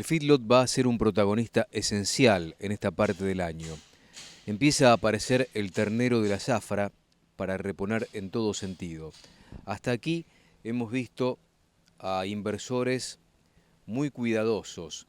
feedlot va a ser un protagonista esencial en esta parte del año. Empieza a aparecer el ternero de la zafra para reponer en todo sentido. Hasta aquí hemos visto a inversores muy cuidadosos,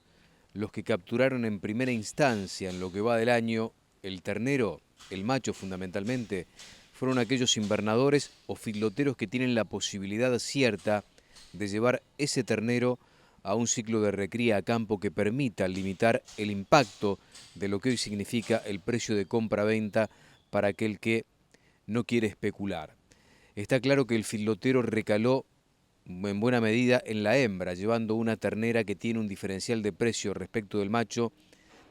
los que capturaron en primera instancia en lo que va del año el ternero, el macho fundamentalmente, fueron aquellos invernadores o feedloteros que tienen la posibilidad cierta de llevar ese ternero a un ciclo de recría a campo que permita limitar el impacto de lo que hoy significa el precio de compra-venta para aquel que no quiere especular. Está claro que el feedlotero recaló en buena medida en la hembra, llevando una ternera que tiene un diferencial de precio respecto del macho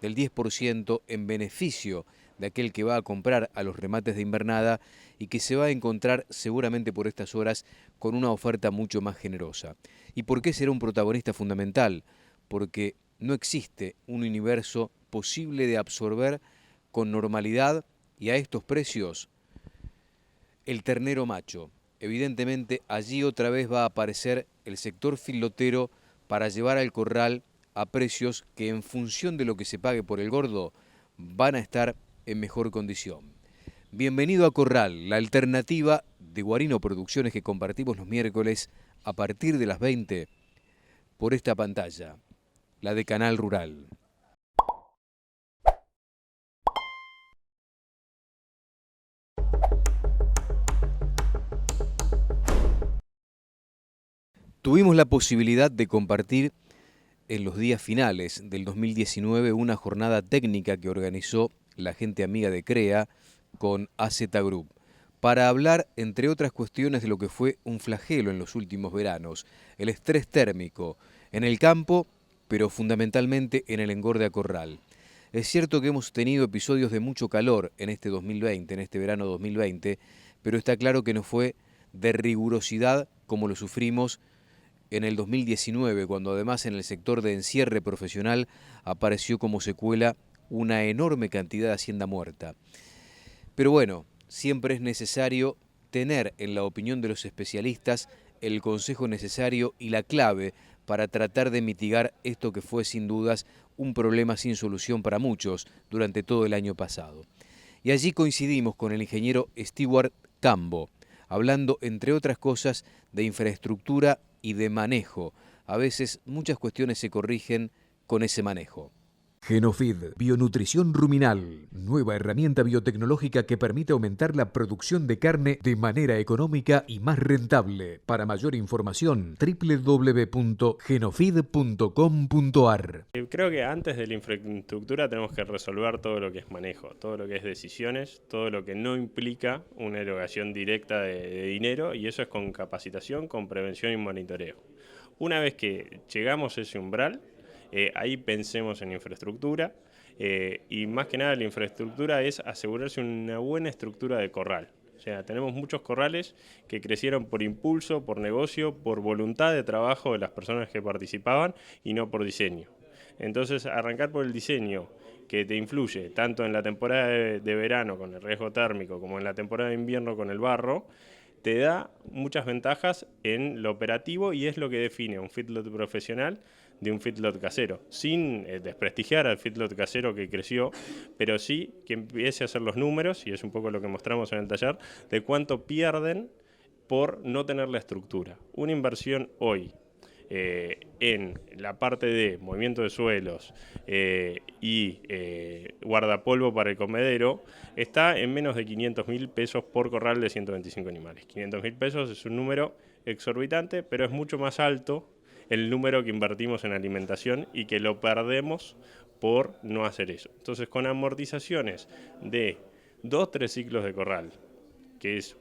del 10% en beneficio de aquel que va a comprar a los remates de invernada y que se va a encontrar seguramente por estas horas con una oferta mucho más generosa. ¿Y por qué será un protagonista fundamental? Porque no existe un universo posible de absorber con normalidad y a estos precios el ternero macho. Evidentemente allí otra vez va a aparecer el sector filotero para llevar al corral a precios que en función de lo que se pague por el gordo van a estar en mejor condición. Bienvenido a Corral, la alternativa de Guarino Producciones que compartimos los miércoles a partir de las 20 por esta pantalla, la de Canal Rural. Tuvimos la posibilidad de compartir en los días finales del 2019 una jornada técnica que organizó la gente amiga de CREA con AZ Group para hablar, entre otras cuestiones, de lo que fue un flagelo en los últimos veranos, el estrés térmico en el campo, pero fundamentalmente en el engorde a corral. Es cierto que hemos tenido episodios de mucho calor en este 2020, en este verano 2020, pero está claro que no fue de rigurosidad como lo sufrimos en el 2019, cuando además en el sector de encierre profesional apareció como secuela una enorme cantidad de hacienda muerta. Pero bueno, siempre es necesario tener en la opinión de los especialistas el consejo necesario y la clave para tratar de mitigar esto que fue sin dudas un problema sin solución para muchos durante todo el año pasado. Y allí coincidimos con el ingeniero Stewart Cambo, hablando entre otras cosas de infraestructura y de manejo. A veces muchas cuestiones se corrigen con ese manejo. Genofeed, bionutrición ruminal, nueva herramienta biotecnológica que permite aumentar la producción de carne de manera económica y más rentable. Para mayor información, www.genofeed.com.ar. Creo que antes de la infraestructura tenemos que resolver todo lo que es manejo, todo lo que es decisiones, todo lo que no implica una erogación directa de dinero, y eso es con capacitación, con prevención y monitoreo. Una vez que llegamos a ese umbral, ahí pensemos en infraestructura, y más que nada la infraestructura es asegurarse una buena estructura de corral. O sea, tenemos muchos corrales que crecieron por impulso, por negocio, por voluntad de trabajo de las personas que participaban y no por diseño. Entonces, arrancar por el diseño que te influye tanto en la temporada de verano con el riesgo térmico como en la temporada de invierno con el barro, te da muchas ventajas en lo operativo y es lo que define un feedlot profesional de un feedlot casero, sin desprestigiar al feedlot casero que creció, pero sí que empiece a hacer los números, y es un poco lo que mostramos en el taller, de cuánto pierden por no tener la estructura. Una inversión hoy en la parte de movimiento de suelos y guardapolvo para el comedero está en menos de 500.000 pesos por corral de 125 animales. 500.000 pesos es un número exorbitante, pero es mucho más alto el número que invertimos en alimentación y que lo perdemos por no hacer eso. Entonces, con amortizaciones de 2-3 ciclos de corral, que es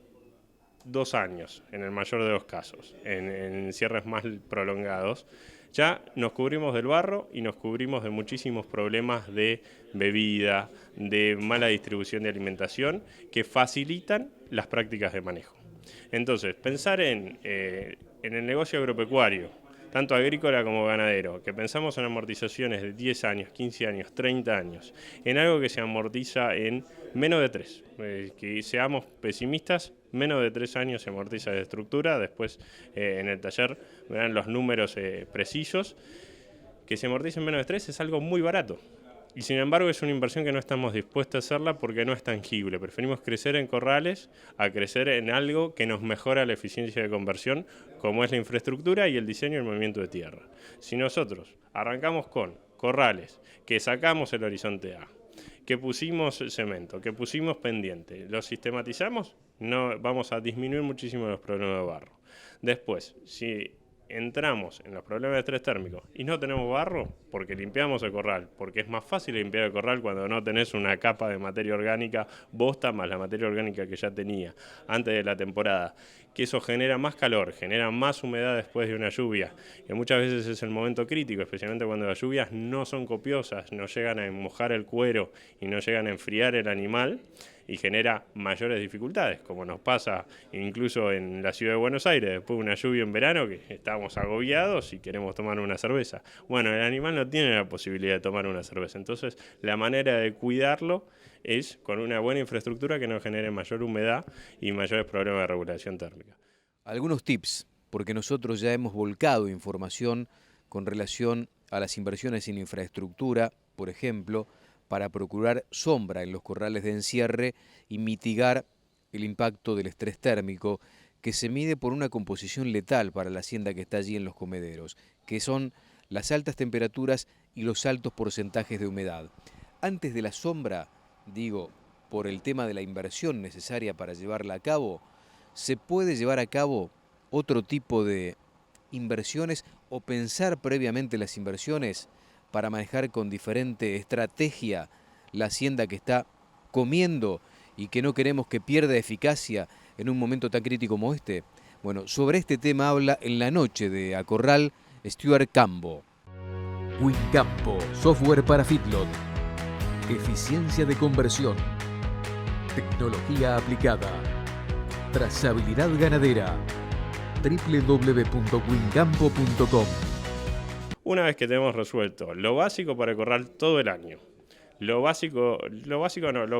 2 años en el mayor de los casos, en cierres más prolongados, ya nos cubrimos del barro y nos cubrimos de muchísimos problemas de bebida, de mala distribución de alimentación, que facilitan las prácticas de manejo. Entonces, pensar en el negocio agropecuario, tanto agrícola como ganadero, que pensamos en amortizaciones de 10 años, 15 años, 30 años, en algo que se amortiza en menos de 3, que seamos pesimistas, menos de 3 años se amortiza de estructura, después en el taller verán los números precisos, que se amortice en menos de 3 es algo muy barato. Y sin embargo es una inversión que no estamos dispuestos a hacerla porque no es tangible. Preferimos crecer en corrales a crecer en algo que nos mejora la eficiencia de conversión, como es la infraestructura y el diseño y el movimiento de tierra. Si nosotros arrancamos con corrales, que sacamos el horizonte A, que pusimos cemento, que pusimos pendiente, los sistematizamos, no, vamos a disminuir muchísimo los problemas de barro. Después, si entramos en los problemas de estrés térmico y no tenemos barro, porque limpiamos el corral, porque es más fácil limpiar el corral cuando no tenés una capa de materia orgánica bosta más la materia orgánica que ya tenía antes de la temporada, que eso genera más calor, genera más humedad después de una lluvia, que muchas veces es el momento crítico, especialmente cuando las lluvias no son copiosas, no llegan a mojar el cuero y no llegan a enfriar el animal, y genera mayores dificultades, como nos pasa incluso en la ciudad de Buenos Aires, después de una lluvia en verano que estamos agobiados y queremos tomar una cerveza. Bueno, el animal no tiene la posibilidad de tomar una cerveza, entonces la manera de cuidarlo es con una buena infraestructura que nos genere mayor humedad y mayores problemas de regulación térmica. Algunos tips, porque nosotros ya hemos volcado información con relación a las inversiones en infraestructura, por ejemplo, para procurar sombra en los corrales de encierre y mitigar el impacto del estrés térmico que se mide por una composición letal para la hacienda que está allí en los comederos, que son las altas temperaturas y los altos porcentajes de humedad. Antes de la sombra, digo, por el tema de la inversión necesaria para llevarla a cabo, ¿se puede llevar a cabo otro tipo de inversiones o pensar previamente las inversiones para manejar con diferente estrategia la hacienda que está comiendo y que no queremos que pierda eficacia en un momento tan crítico como este? Bueno, sobre este tema habla en la noche de A Corral Stuart Cambo. Wincampo, software para feedlot. Eficiencia de conversión. Tecnología aplicada. Trazabilidad ganadera. www.wincampo.com. Una vez que tenemos resuelto lo básico para el corral todo el año, lo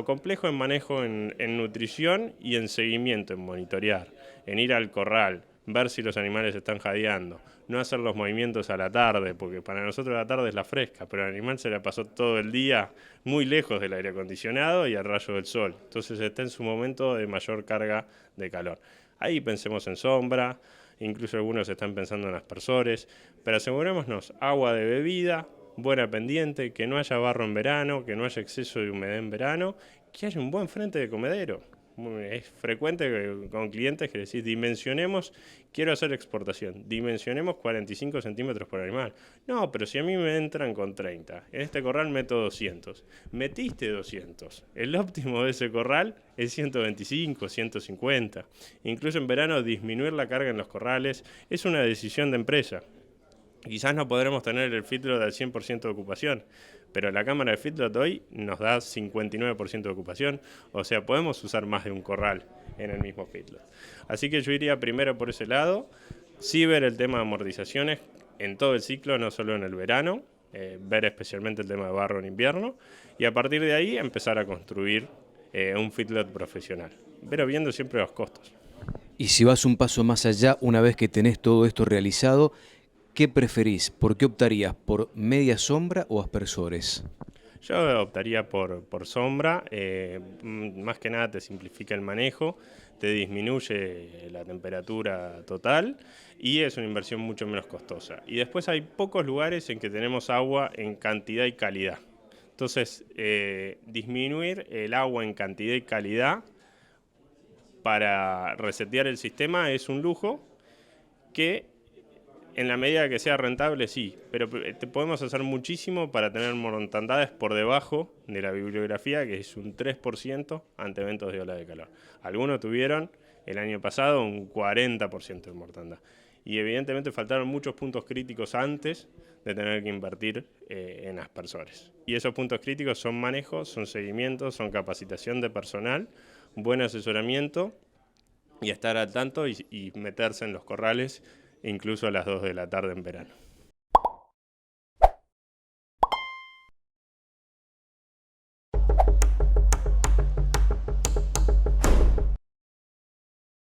complejo en manejo en nutrición y en seguimiento, en monitorear, en ir al corral, ver si los animales están jadeando, no hacer los movimientos a la tarde, porque para nosotros la tarde es la fresca, pero el animal se la pasó todo el día muy lejos del aire acondicionado y al rayo del sol, entonces está en su momento de mayor carga de calor. Ahí pensemos en sombra, incluso algunos están pensando en aspersores, pero asegurémonos agua de bebida, buena pendiente, que no haya barro en verano, que no haya exceso de humedad en verano, que haya un buen frente de comedero. Es frecuente con clientes que decís, dimensionemos, quiero hacer exportación, dimensionemos 45 centímetros por animal. No, pero si a mí me entran con 30, en este corral meto 200. Metiste 200. El óptimo de ese corral es 125, 150. Incluso en verano disminuir la carga en los corrales es una decisión de empresa. Quizás no podremos tener el feedlot al 100% de ocupación, pero la cámara de feedlot hoy nos da 59% de ocupación, o sea, podemos usar más de un corral en el mismo feedlot. Así que yo iría primero por ese lado, sí ver el tema de amortizaciones en todo el ciclo, no solo en el verano, ver especialmente el tema de barro en invierno, y a partir de ahí empezar a construir un feedlot profesional, pero viendo siempre los costos. Y si vas un paso más allá, una vez que tenés todo esto realizado, ¿qué preferís? ¿Por qué optarías? ¿Por media sombra o aspersores? Yo optaría por sombra, más que nada te simplifica el manejo, te disminuye la temperatura total y es una inversión mucho menos costosa. Y después hay pocos lugares en que tenemos agua en cantidad y calidad. Entonces, disminuir el agua en cantidad y calidad para resetear el sistema es un lujo que en la medida que sea rentable, sí, pero podemos hacer muchísimo para tener mortandades por debajo de la bibliografía, que es un 3% ante eventos de ola de calor. Algunos tuvieron el año pasado un 40% de mortandad. Y evidentemente faltaron muchos puntos críticos antes de tener que invertir en aspersores. Y esos puntos críticos son manejo, son seguimiento, son capacitación de personal, buen asesoramiento y estar al tanto y meterse en los corrales incluso a las 2 de la tarde en verano.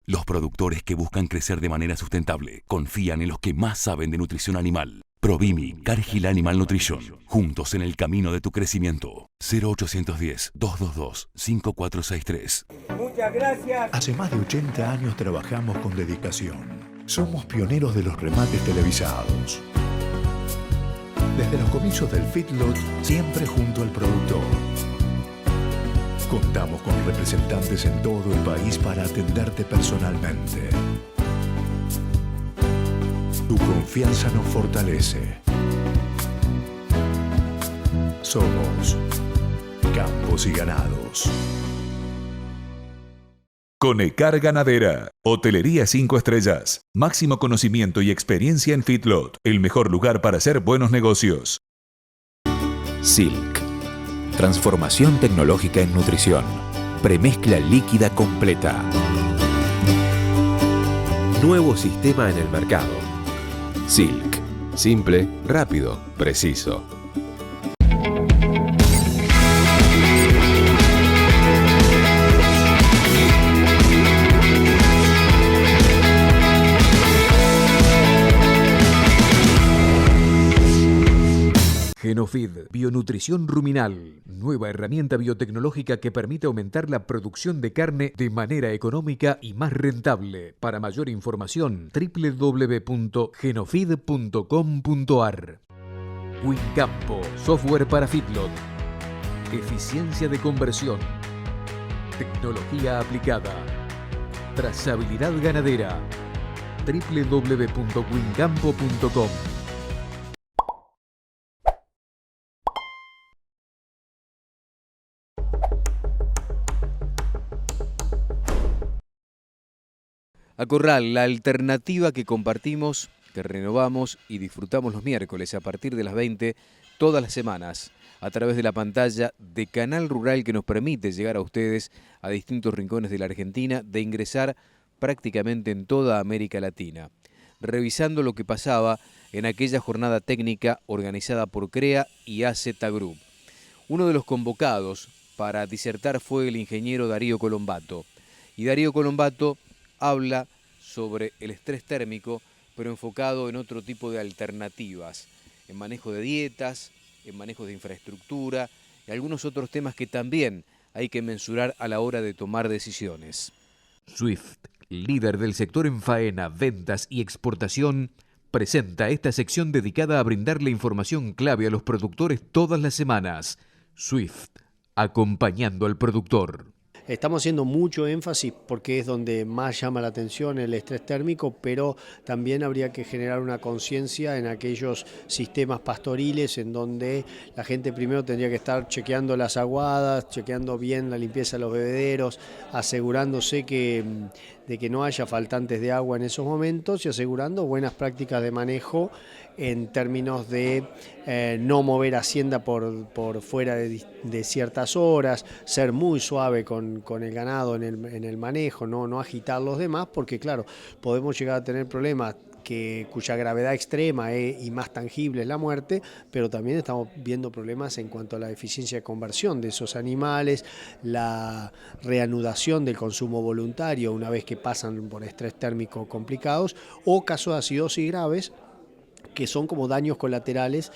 Los productores que buscan crecer de manera sustentable confían en los que más saben de nutrición animal. Provimi, Cargill Animal Nutrition. Juntos en el camino de tu crecimiento. 0810-222-5463. Muchas gracias. Hace más de 80 años trabajamos con dedicación. Somos pioneros de los remates televisados. Desde los comienzos del feedlot, siempre junto al productor. Contamos con representantes en todo el país para atenderte personalmente. Tu confianza nos fortalece. Somos Campos y Ganados. Conecar Ganadera. Hotelería 5 estrellas. Máximo conocimiento y experiencia en feedlot. El mejor lugar para hacer buenos negocios. Silk. Transformación tecnológica en nutrición. Premezcla líquida completa. Nuevo sistema en el mercado. Silk. Simple, rápido, preciso. Genofeed, bionutrición ruminal, nueva herramienta biotecnológica que permite aumentar la producción de carne de manera económica y más rentable. Para mayor información, www.genofeed.com.ar. Wincampo, software para feedlot, eficiencia de conversión, tecnología aplicada, trazabilidad ganadera, www.wincampo.com. Acorral, la alternativa que compartimos, que renovamos y disfrutamos los miércoles a partir de las 20 todas las semanas a través de la pantalla de Canal Rural que nos permite llegar a ustedes a distintos rincones de la Argentina, de ingresar prácticamente en toda América Latina, revisando lo que pasaba en aquella jornada técnica organizada por CREA y AZ Group. Uno de los convocados para disertar fue el ingeniero Darío Colombato, y Darío Colombato habla sobre el estrés térmico, pero enfocado en otro tipo de alternativas, en manejo de dietas, en manejo de infraestructura y algunos otros temas que también hay que mensurar a la hora de tomar decisiones. Swift, líder del sector en faena, ventas y exportación, presenta esta sección dedicada a brindarle información clave a los productores todas las semanas. Swift, acompañando al productor. Estamos haciendo mucho énfasis porque es donde más llama la atención el estrés térmico, pero también habría que generar una conciencia en aquellos sistemas pastoriles en donde la gente primero tendría que estar chequeando las aguadas, chequeando bien la limpieza de los bebederos, asegurándose de que no haya faltantes de agua en esos momentos y asegurando buenas prácticas de manejo en términos de no mover hacienda por fuera de ciertas horas, ser muy suave con el ganado en el manejo, no agitar los demás, porque claro, podemos llegar a tener problemas cuya gravedad extrema y más tangible es la muerte, pero también estamos viendo problemas en cuanto a la eficiencia de conversión de esos animales, la reanudación del consumo voluntario una vez que pasan por estrés térmico complicados o casos de acidosis graves, que son como daños colaterales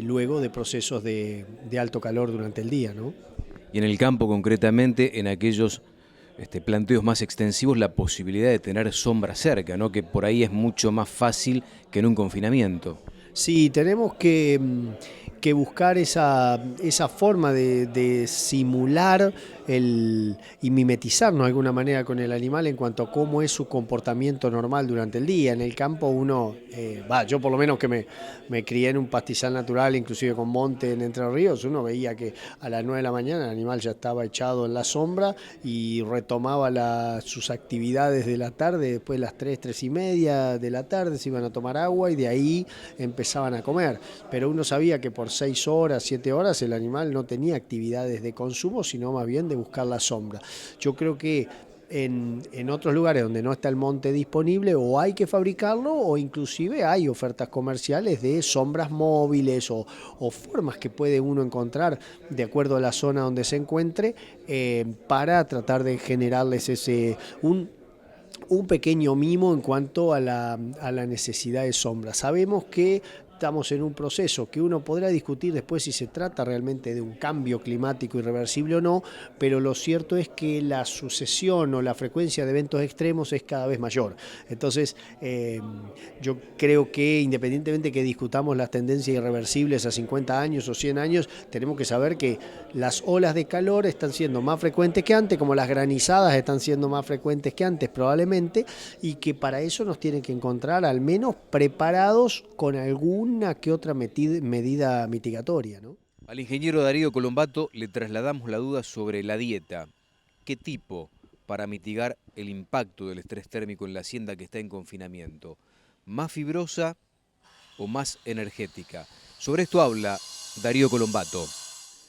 luego de procesos de alto calor durante el día, ¿no? Y en el campo concretamente, en aquellos planteos más extensivos, la posibilidad de tener sombra cerca, ¿no? Que por ahí es mucho más fácil que en un confinamiento. Sí, tenemos que buscar esa forma de simular y mimetizarnos de alguna manera con el animal en cuanto a cómo es su comportamiento normal durante el día. En el campo uno, yo por lo menos que me crié en un pastizal natural, inclusive con monte en Entre Ríos, uno veía que a las 9 de la mañana el animal ya estaba echado en la sombra y retomaba sus actividades de la tarde, después de las 3:30 de la tarde se iban a tomar agua y de ahí empezaban a comer. Pero uno sabía que por 6 horas, 7 horas el animal no tenía actividades de consumo, sino más bien de buscar la sombra. Yo creo que en otros lugares donde no está el monte disponible o hay que fabricarlo o inclusive hay ofertas comerciales de sombras móviles o formas que puede uno encontrar de acuerdo a la zona donde se encuentre para tratar de generarles un pequeño mimo en cuanto a la necesidad de sombra. Sabemos que estamos en un proceso que uno podrá discutir después si se trata realmente de un cambio climático irreversible o no, pero lo cierto es que la sucesión o la frecuencia de eventos extremos es cada vez mayor. Entonces, yo creo que independientemente que discutamos las tendencias irreversibles a 50 años o 100 años, tenemos que saber que las olas de calor están siendo más frecuentes que antes, como las granizadas están siendo más frecuentes que antes probablemente, y que para eso nos tienen que encontrar al menos preparados con alguna que otra medida mitigatoria, ¿no? Al ingeniero Darío Colombato le trasladamos la duda sobre la dieta. ¿Qué tipo para mitigar el impacto del estrés térmico en la hacienda que está en confinamiento? ¿Más fibrosa o más energética? Sobre esto habla Darío Colombato.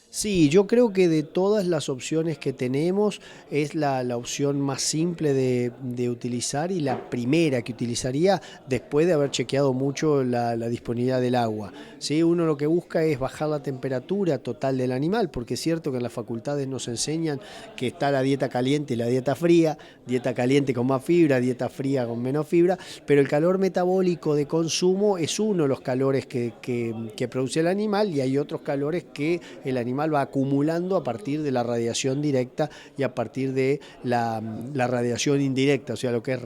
Sí, yo creo que de todas las opciones que tenemos es la opción más simple de utilizar y la primera que utilizaría después de haber chequeado mucho la disponibilidad del agua. ¿Sí? Uno lo que busca es bajar la temperatura total del animal, porque es cierto que en las facultades nos enseñan que está la dieta caliente y la dieta caliente con más fibra, dieta fría con menos fibra, pero el calor metabólico de consumo es uno de los calores que produce el animal, y hay otros calores que el animal va acumulando a partir de la radiación directa y a partir de la radiación indirecta, o sea, lo que es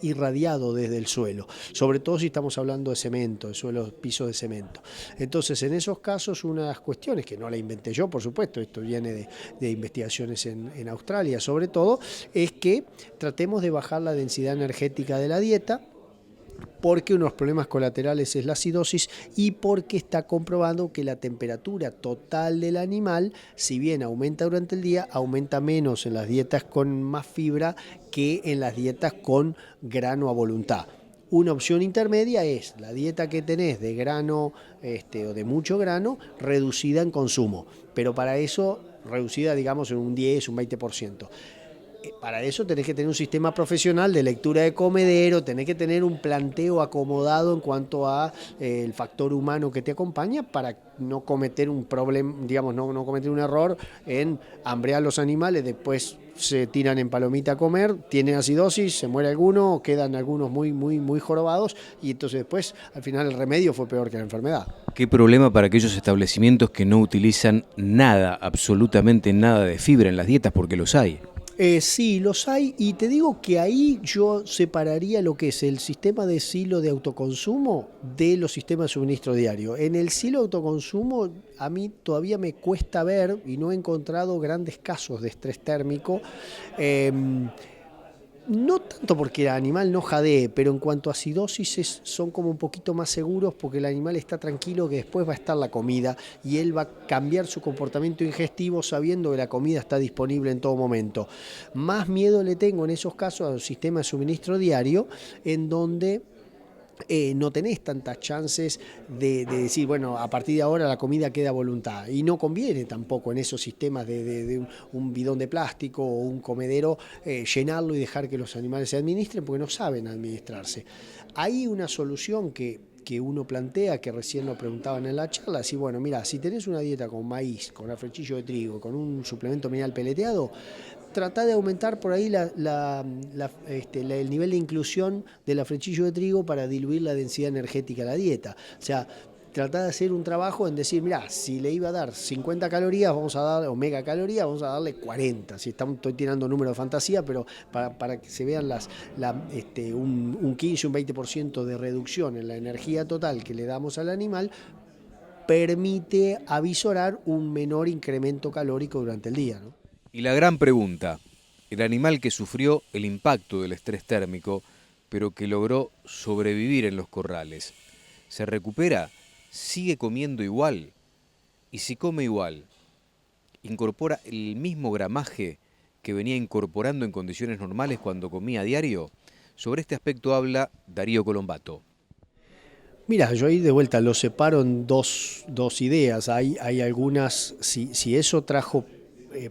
irradiado desde el suelo, sobre todo si estamos hablando de cemento, de suelos, pisos de cemento. Entonces, en esos casos, unas cuestiones que no la inventé yo, por supuesto, esto viene de investigaciones en Australia sobre todo, es que tratemos de bajar la densidad energética de la dieta, porque uno de los problemas colaterales es la acidosis y porque está comprobado que la temperatura total del animal, si bien aumenta durante el día, aumenta menos en las dietas con más fibra que en las dietas con grano a voluntad. Una opción intermedia es la dieta que tenés de grano o de mucho grano, reducida en consumo, pero para eso reducida, digamos, en un 10, un 20%. Para eso tenés que tener un sistema profesional de lectura de comedero, tenés que tener un planteo acomodado en cuanto a el factor humano que te acompaña para no cometer un problema, digamos, no cometer un error en hambrear los animales, después se tiran en palomita a comer, tienen acidosis, se muere alguno, quedan algunos muy jorobados, y entonces después al final el remedio fue peor que la enfermedad. ¿Qué problema para aquellos establecimientos que no utilizan nada, absolutamente nada de fibra en las dietas, porque los hay? Sí, los hay, y te digo que ahí yo separaría lo que es el sistema de silo de autoconsumo de los sistemas de suministro diario. En el silo de autoconsumo a mí todavía me cuesta ver, y no he encontrado grandes casos de estrés térmico, no tanto porque el animal no jadee, pero en cuanto a acidosis son como un poquito más seguros, porque el animal está tranquilo que después va a estar la comida y él va a cambiar su comportamiento ingestivo sabiendo que la comida está disponible en todo momento. Más miedo le tengo en esos casos al sistema de suministro diario, en donde no tenés tantas chances de decir, bueno, a partir de ahora la comida queda a voluntad, y no conviene tampoco en esos sistemas de un bidón de plástico o un comedero llenarlo y dejar que los animales se administren, porque no saben administrarse. Hay una solución que uno plantea, que recién lo preguntaban en la charla, decir, bueno, mira, si tenés una dieta con maíz, con afrechillo de trigo, con un suplemento mineral peleteado, tratá de aumentar por ahí el nivel de inclusión del afrechillo de trigo para diluir la densidad energética de la dieta. O sea, tratá de hacer un trabajo en decir, mira, si le iba a dar 50 calorías, vamos a dar, o megacalorías, vamos a darle 40. Si estoy tirando números de fantasía, pero para que se vean un 15, un 20% de reducción en la energía total que le damos al animal, permite avisorar un menor incremento calórico durante el día, ¿no? Y la gran pregunta, el animal que sufrió el impacto del estrés térmico, pero que logró sobrevivir en los corrales, ¿se recupera? ¿Sigue comiendo igual? Y si come igual, ¿incorpora el mismo gramaje que venía incorporando en condiciones normales cuando comía a diario? Sobre este aspecto habla Darío Colombato. Mira, yo ahí de vuelta lo separo en dos ideas. Hay algunas, si eso trajo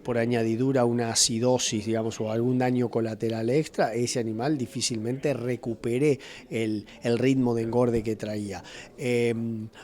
por añadidura una acidosis, digamos, o algún daño colateral extra, ese animal difícilmente recupere el ritmo de engorde que traía.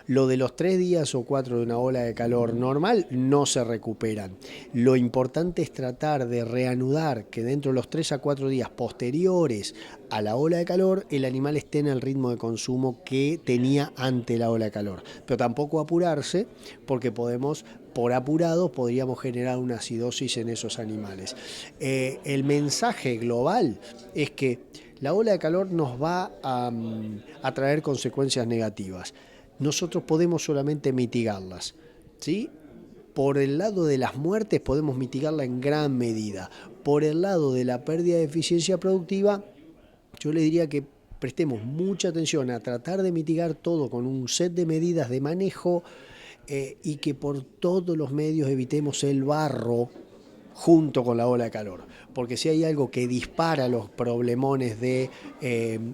Lo de los 3 días o 4 de una ola de calor normal no se recuperan. Lo importante es tratar de reanudar que dentro de los 3 a 4 días posteriores a la ola de calor, el animal esté en el ritmo de consumo que tenía ante la ola de calor. Pero tampoco apurarse, porque por apurados podríamos generar una acidosis en esos animales. El mensaje global es que la ola de calor nos va a traer consecuencias negativas. Nosotros podemos solamente mitigarlas, ¿sí? Por el lado de las muertes podemos mitigarla en gran medida. Por el lado de la pérdida de eficiencia productiva, yo le diría que prestemos mucha atención a tratar de mitigar todo con un set de medidas de manejo y que por todos los medios evitemos el barro junto con la ola de calor. Porque si hay algo que dispara los problemones de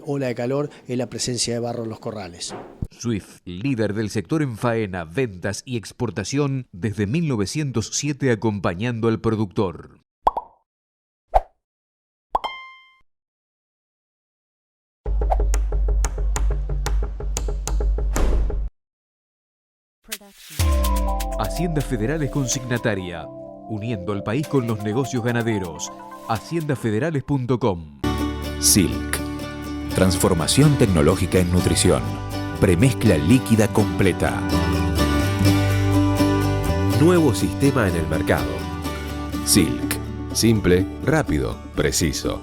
ola de calor es la presencia de barro en los corrales. Swift, líder del sector en faena, ventas y exportación desde 1907 acompañando al productor. Hacienda Federal es consignataria, uniendo al país con los negocios ganaderos. Haciendafederales.com. Silk. Transformación tecnológica en nutrición. Premezcla líquida completa. Nuevo sistema en el mercado. Silk. Simple, rápido, preciso.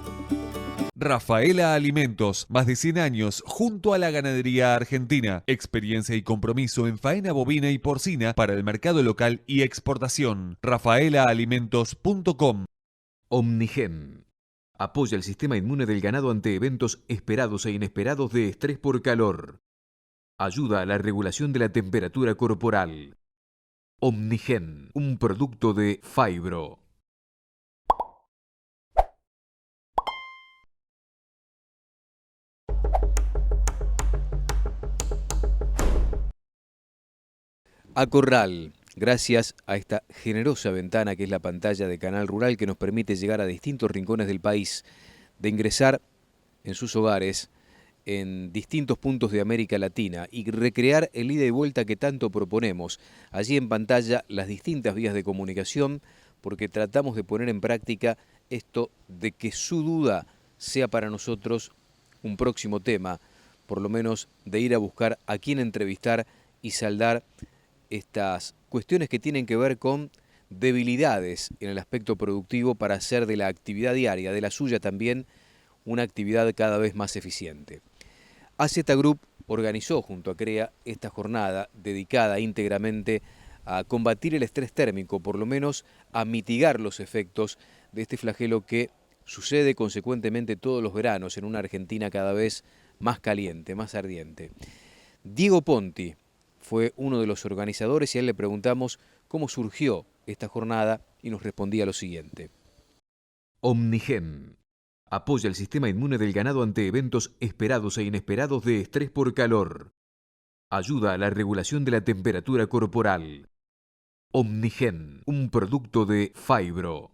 Rafaela Alimentos, más de 100 años junto a la ganadería argentina. Experiencia y compromiso en faena bovina y porcina para el mercado local y exportación. rafaelaalimentos.com. Omnigen. Apoya el sistema inmune del ganado ante eventos esperados e inesperados de estrés por calor. Ayuda a la regulación de la temperatura corporal. Omnigen, un producto de Fibro. Acorral, gracias a esta generosa ventana que es la pantalla de Canal Rural que nos permite llegar a distintos rincones del país, de ingresar en sus hogares en distintos puntos de América Latina y recrear el ida y vuelta que tanto proponemos. Allí en pantalla las distintas vías de comunicación, porque tratamos de poner en práctica esto de que su duda sea para nosotros un próximo tema, por lo menos de ir a buscar a quién entrevistar y saldar estas cuestiones que tienen que ver con debilidades en el aspecto productivo para hacer de la actividad diaria, de la suya también, una actividad cada vez más eficiente. AZ Group organizó junto a CREA esta jornada dedicada íntegramente a combatir el estrés térmico, por lo menos a mitigar los efectos de este flagelo que sucede consecuentemente todos los veranos en una Argentina cada vez más caliente, más ardiente. Diego Ponti fue uno de los organizadores y a él le preguntamos cómo surgió esta jornada y nos respondía lo siguiente. Omnigen. Apoya el sistema inmune del ganado ante eventos esperados e inesperados de estrés por calor. Ayuda a la regulación de la temperatura corporal. Omnigen, un producto de Fibro.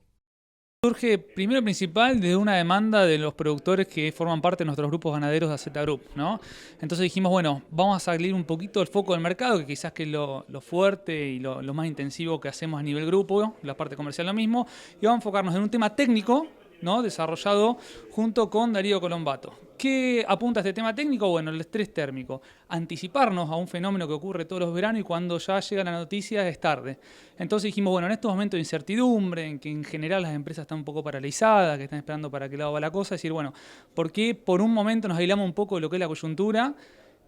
Surge primero y principal de una demanda de los productores que forman parte de nuestros grupos ganaderos de AZ Group, ¿no? Entonces dijimos, bueno, vamos a salir un poquito del foco del mercado, que quizás que es lo fuerte y lo más intensivo que hacemos a nivel grupo, la parte comercial lo mismo, y vamos a enfocarnos en un tema técnico, ¿no? Desarrollado junto con Darío Colombato. ¿Qué apunta este tema técnico? Bueno, el estrés térmico. Anticiparnos a un fenómeno que ocurre todos los veranos y cuando ya llega la noticia es tarde. Entonces dijimos, bueno, en estos momentos de incertidumbre, en que en general las empresas están un poco paralizadas, que están esperando para qué lado va la cosa, decir, bueno, ¿por qué por un momento nos aislamos un poco de lo que es la coyuntura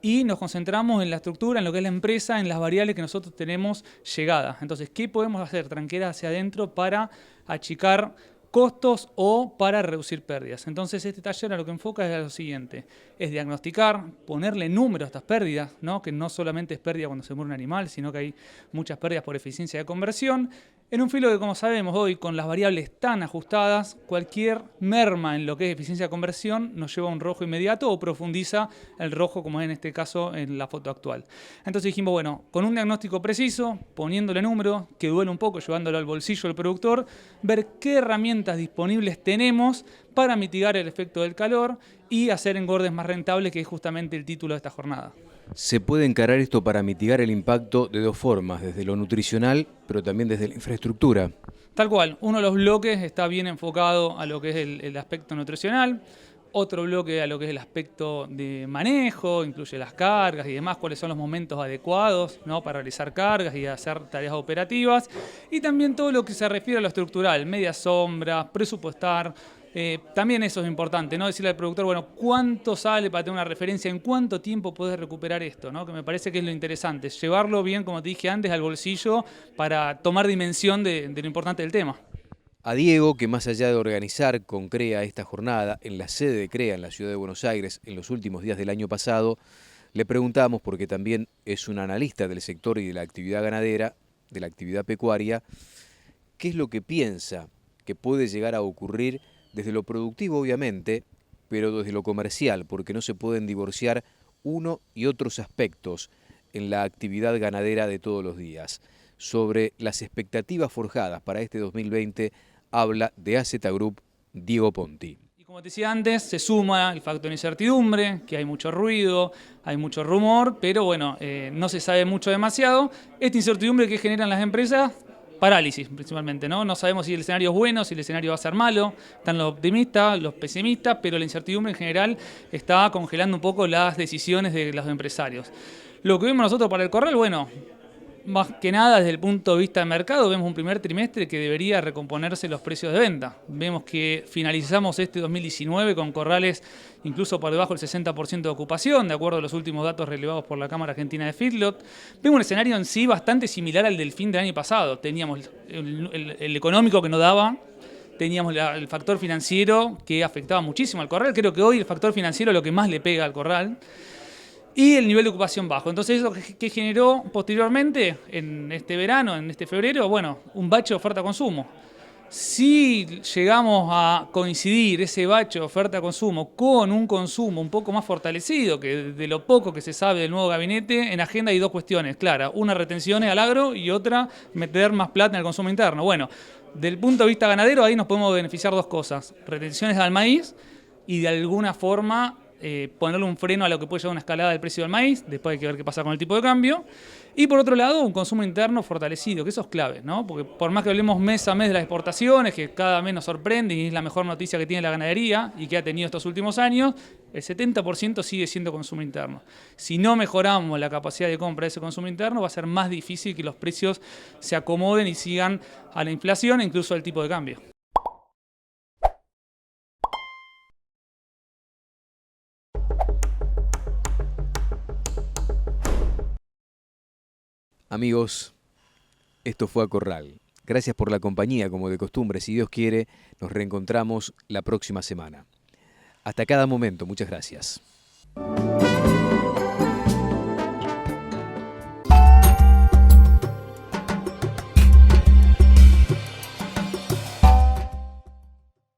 y nos concentramos en la estructura, en lo que es la empresa, en las variables que nosotros tenemos llegadas? Entonces, ¿qué podemos hacer tranqueras hacia adentro para achicar costos o para reducir pérdidas? Entonces este taller a lo que enfoca es lo siguiente, es diagnosticar, ponerle número a estas pérdidas, ¿no? Que no solamente es pérdida cuando se muere un animal, sino que hay muchas pérdidas por eficiencia de conversión, en un filo que, como sabemos hoy, con las variables tan ajustadas, cualquier merma en lo que es eficiencia de conversión nos lleva a un rojo inmediato o profundiza el rojo, como es en este caso en la foto actual. Entonces dijimos, bueno, con un diagnóstico preciso, poniéndole número, que duele un poco, llevándolo al bolsillo del productor, ver qué herramientas disponibles tenemos para mitigar el efecto del calor y hacer engordes más rentables, que es justamente el título de esta jornada. Se puede encarar esto para mitigar el impacto de dos formas, desde lo nutricional, pero también desde la infraestructura. Tal cual, uno de los bloques está bien enfocado a lo que es el aspecto nutricional. otro bloque a lo que es el aspecto de manejo, incluye las cargas y demás, cuáles son los momentos adecuados, ¿no?, para realizar cargas y hacer tareas operativas, y también todo lo que se refiere a lo estructural, media sombra, presupuestar. También eso es importante, ¿no? Decirle al productor, bueno, ¿cuánto sale para tener una referencia? ¿En cuánto tiempo puedes recuperar esto? ¿No? Que me parece que es lo interesante, llevarlo bien, como te dije antes, al bolsillo para tomar dimensión de lo importante del tema. A Diego, que más allá de organizar con CREA esta jornada en la sede de CREA en la ciudad de Buenos Aires en los últimos días del año pasado, le preguntamos, porque también es un analista del sector y de la actividad ganadera, de la actividad pecuaria, qué es lo que piensa que puede llegar a ocurrir desde lo productivo, obviamente, pero desde lo comercial, porque no se pueden divorciar uno y otros aspectos en la actividad ganadera de todos los días. Sobre las expectativas forjadas para este 2020, habla de AZ Group Diego Ponti. Y como te decía antes, se suma el factor incertidumbre, que hay mucho ruido, hay mucho rumor, pero bueno, no se sabe mucho demasiado. Esta incertidumbre que generan las empresas, parálisis principalmente, ¿no? No sabemos si el escenario es bueno, si el escenario va a ser malo, están los optimistas, los pesimistas, pero la incertidumbre en general está congelando un poco las decisiones de los empresarios. Lo que vemos nosotros para el corral, bueno, más que nada desde el punto de vista del mercado, vemos un primer trimestre que debería recomponerse los precios de venta. Vemos que finalizamos este 2019 con corrales incluso por debajo del 60% de ocupación, de acuerdo a los últimos datos relevados por la Cámara Argentina de Feedlot. Vemos un escenario en sí bastante similar al del fin del año pasado. Teníamos el económico que no daba, teníamos el factor financiero que afectaba muchísimo al corral. Creo que hoy el factor financiero es lo que más le pega al corral. Y el nivel de ocupación bajo. Entonces, ¿eso que generó posteriormente, en este verano, en este febrero? Bueno, un bache de oferta-consumo. Si llegamos a coincidir ese bache de oferta-consumo con un consumo un poco más fortalecido, que de lo poco que se sabe del nuevo gabinete, en agenda hay dos cuestiones claras. Una, retenciones al agro, y otra, meter más plata en el consumo interno. Bueno, del punto de vista ganadero, ahí nos podemos beneficiar dos cosas. Retenciones al maíz y de alguna forma ponerle un freno a lo que puede llevar una escalada del precio del maíz, después hay que ver qué pasa con el tipo de cambio. Y por otro lado, un consumo interno fortalecido, que eso es clave, ¿no? Porque por más que hablemos mes a mes de las exportaciones, que cada mes nos sorprende y es la mejor noticia que tiene la ganadería y que ha tenido estos últimos años, el 70% sigue siendo consumo interno. Si no mejoramos la capacidad de compra de ese consumo interno, va a ser más difícil que los precios se acomoden y sigan a la inflación e incluso al tipo de cambio. Amigos, esto fue A Corral. Gracias por la compañía, como de costumbre. Si Dios quiere, nos reencontramos la próxima semana. Hasta cada momento, muchas gracias.